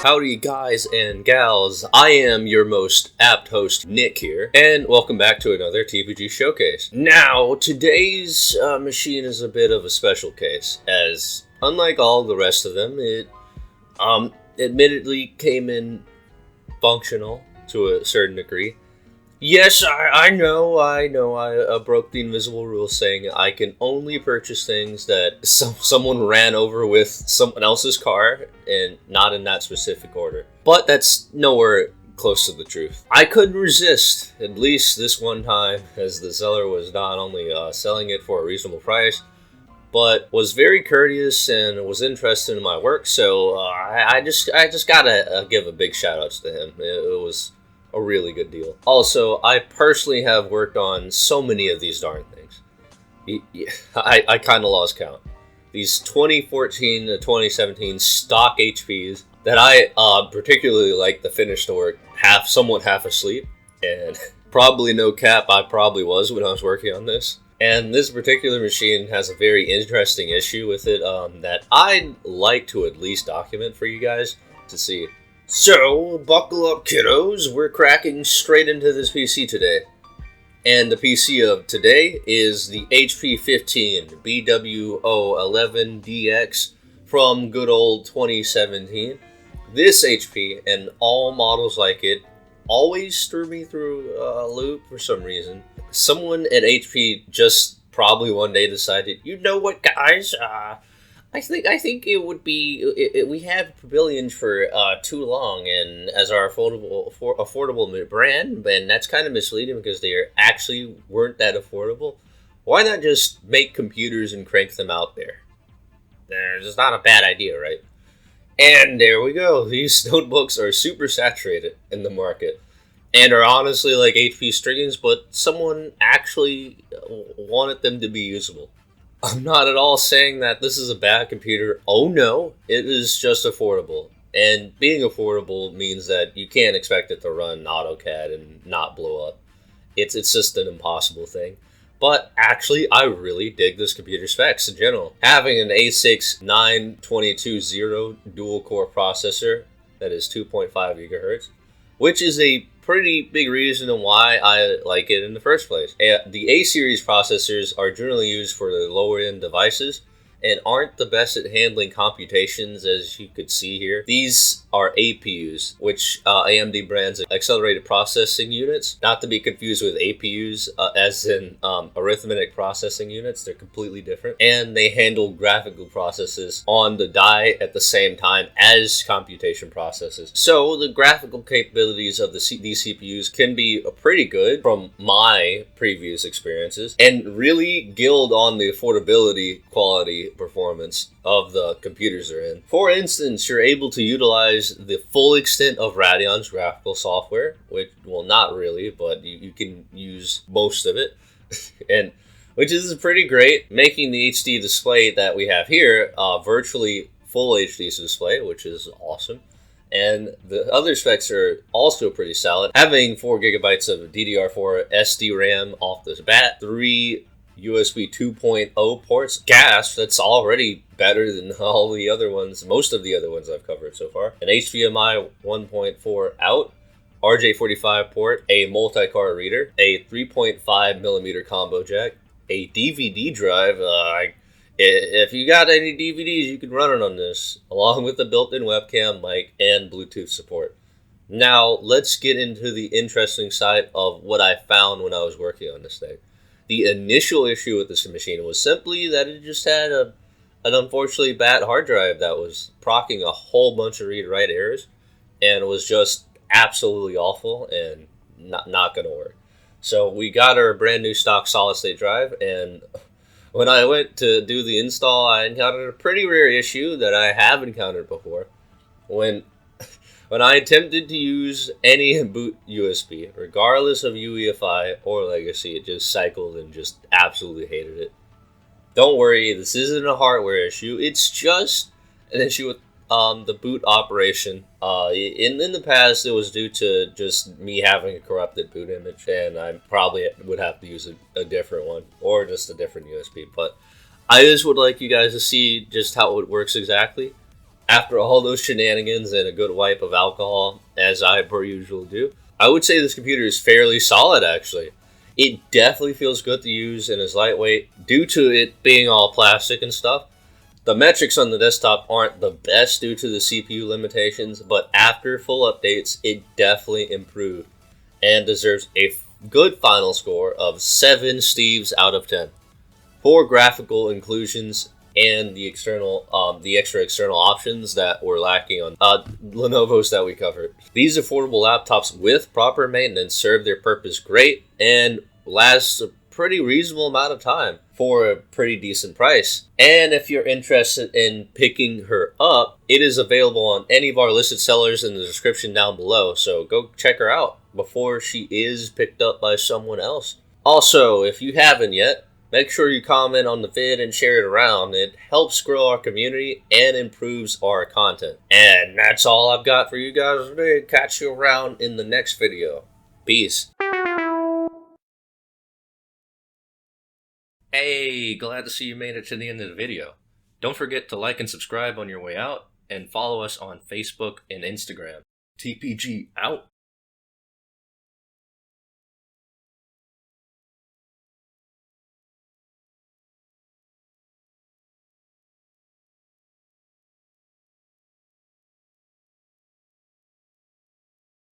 Howdy guys and gals, I am your most apt host, Nick here, and welcome back to another TPG Showcase. Now, today's machine is a bit of a special case, as unlike all the rest of them, it admittedly came in functional to a certain degree. Yes, I know, I broke the invisible rule saying I can only purchase things that someone ran over with someone else's car, and not in that specific order. But that's nowhere close to the truth. I couldn't resist, at least this one time, as the seller was not only selling it for a reasonable price, but was very courteous and was interested in my work, so I just gotta give a big shout out to him. It was a really good deal. Also, I personally have worked on so many of these darn things. I kind of lost count. These 2014 to 2017 stock HPs that I particularly like the finish to work somewhat half asleep, and probably no cap, I probably was when I was working on this. And this particular machine has a very interesting issue with it that I'd like to at least document for you guys to see. So, buckle up kiddos, we're cracking straight into this PC today. And the PC of today is the HP 15 BW011DX from good old 2017. This HP, and all models like it, always threw me through a loop for some reason. Someone at HP just probably one day decided, you know what guys, I think it would be. We had Pavilions for too long, and as our affordable brand, and that's kind of misleading because they actually weren't that affordable. Why not just make computers and crank them out there? It's not a bad idea, right? And there we go. These notebooks are super saturated in the market, and are honestly like HP Striggins, but someone actually wanted them to be usable. I'm not at all saying that this is a bad computer. Oh no, it is just affordable. And being affordable means that you can't expect it to run AutoCAD and not blow up. It's just an impossible thing. But actually, I really dig this computer specs in general. Having an A6 9220 dual-core processor that is 2.5 gigahertz, which is a pretty big reason why I like it in the first place. The A-series processors are generally used for the lower-end devices and aren't the best at handling computations, as you could see here. These are APUs, which AMD brands accelerated processing units, not to be confused with APUs, as in arithmetic processing units. They're completely different, and they handle graphical processes on the die at the same time as computation processes. So the graphical capabilities of these CPUs can be pretty good from my previous experiences, and really gild on the affordability, quality, performance of the computers they're in. For instance, you're able to utilize the full extent of Radeon's graphical software, which, well, not really, but you can use most of it, and which is pretty great, making the HD display that we have here virtually full HD display, which is awesome. And the other specs are also pretty solid, having 4 gigabytes of DDR4 SD RAM off the bat, 3 USB 2.0 ports. Gas, that's already better than all the other ones, most of the other ones I've covered so far. An HDMI 1.4 out, RJ45 port, a multi-card reader, a 3.5 millimeter combo jack, a DVD drive. If you got any DVDs, you can run it on this, along with the built-in webcam, mic, and Bluetooth support. Now, let's get into the interesting side of what I found when I was working on this thing. The initial issue with this machine was simply that it just had an unfortunately bad hard drive that was procking a whole bunch of read-write errors, and was just absolutely awful and not going to work. So we got our brand new stock solid-state drive, and when I went to do the install, I encountered a pretty rare issue that I have encountered before. When I attempted to use any boot USB, regardless of UEFI or legacy, it just cycled and just absolutely hated it. Don't worry, this isn't a hardware issue. It's just an issue with the boot operation. In the past, it was due to just me having a corrupted boot image, and I probably would have to use a different one, or just a different USB. But I just would like you guys to see just how it works exactly. After all those shenanigans and a good wipe of alcohol, as I per usual do, I would say this computer is fairly solid actually. It definitely feels good to use and is lightweight due to it being all plastic and stuff. The metrics on the desktop aren't the best due to the CPU limitations, but after full updates, it definitely improved and deserves a good final score of 7 Steves out of 10. For graphical inclusions and the extra external options that were lacking on Lenovo's that we covered. These affordable laptops with proper maintenance serve their purpose great and last a pretty reasonable amount of time for a pretty decent price. And if you're interested in picking her up, it is available on any of our listed sellers in the description down below, so go check her out before she is picked up by someone else. Also, if you haven't yet, make sure you comment on the vid and share it around. It helps grow our community and improves our content. And that's all I've got for you guys today. Catch you around in the next video. Peace. Hey, glad to see you made it to the end of the video. Don't forget to like and subscribe on your way out, and follow us on Facebook and Instagram. TPG out.